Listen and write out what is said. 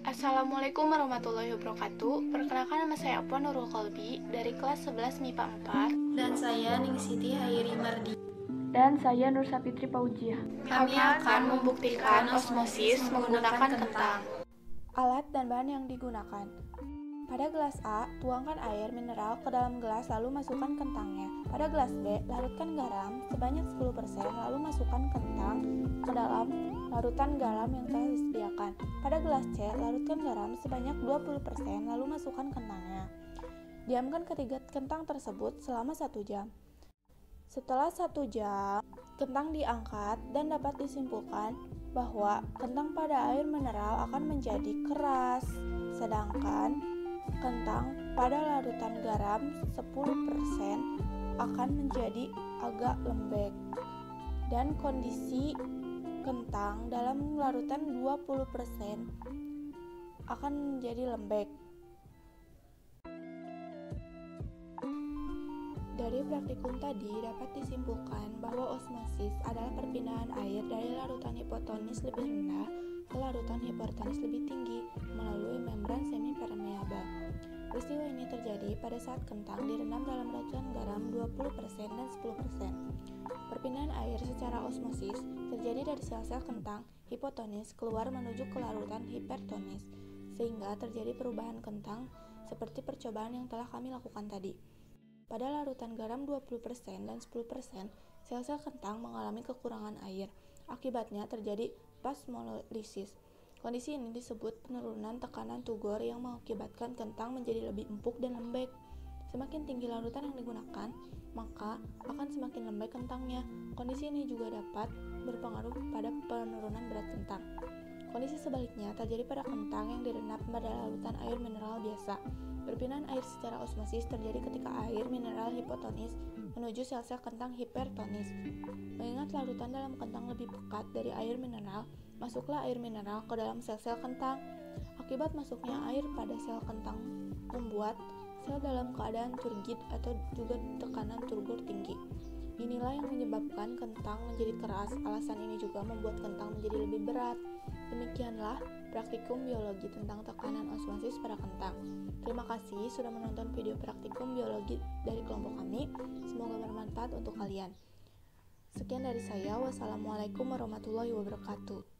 Assalamualaikum warahmatullahi wabarakatuh. Perkenalkan, nama saya Puan Nurul Kolbi dari kelas 11 MIPA 4. Dan saya Ningsiti Hairi Mardi. Dan saya Nur Sapitri Paujiah. Kami akan membuktikan osmosis menggunakan kentang. Alat dan bahan yang digunakan. Pada gelas A, tuangkan air mineral ke dalam gelas lalu masukkan kentangnya. Pada gelas B, larutkan garam sebanyak 10% lalu masukkan kentang ke dalam larutan garam yang telah disediakan. Pada gelas C, larutkan garam sebanyak 20% lalu masukkan kentangnya. Diamkan ketiga kentang tersebut selama 1 jam. Setelah 1 jam, kentang diangkat dan dapat disimpulkan bahwa kentang pada air mineral akan menjadi keras, sedangkan kentang pada larutan garam 10% akan menjadi agak lembek. Dan kondisi kentang dalam larutan 20% akan menjadi lembek. Dari praktikum tadi dapat disimpulkan bahwa osmosis adalah perpindahan air dari larutan hipotonis lebih rendah ke larutan hipertonis lebih tinggi melalui membran semi-permeabel. Peristiwa ini terjadi pada saat kentang direndam dalam larutan garam 20% dan 10%. Perpindahan air secara osmosis terjadi dari sel-sel kentang hipotonis keluar menuju ke larutan hipertonis, sehingga terjadi perubahan kentang seperti percobaan yang telah kami lakukan tadi. Pada larutan garam 20% dan 10%, sel-sel kentang mengalami kekurangan air. Akibatnya terjadi plasmolisis. Kondisi ini disebut penurunan tekanan Tugor yang mengakibatkan kentang menjadi lebih empuk dan lembek. Semakin tinggi larutan yang digunakan, maka akan semakin lembek kentangnya. Kondisi ini juga dapat berpengaruh pada penurunan berat kentang. Kondisi sebaliknya terjadi pada kentang yang direndam pada larutan air mineral biasa. Perpindahan air secara osmosis terjadi ketika air mineral hipotonis menuju sel-sel kentang hipertonis. Mengingat larutan dalam kentang lebih pekat dari air mineral, masuklah air mineral ke dalam sel-sel kentang. Akibat masuknya air pada sel kentang membuat sel dalam keadaan turgid atau juga tekanan turgor tinggi. Inilah yang menyebabkan kentang menjadi keras. Alasan ini juga membuat kentang menjadi lebih berat. Demikianlah praktikum biologi tentang tekanan osmosis pada kentang. Terima kasih sudah menonton video praktikum biologi dari kelompok kami. Semoga bermanfaat untuk kalian. Sekian dari saya. Wassalamualaikum warahmatullahi wabarakatuh.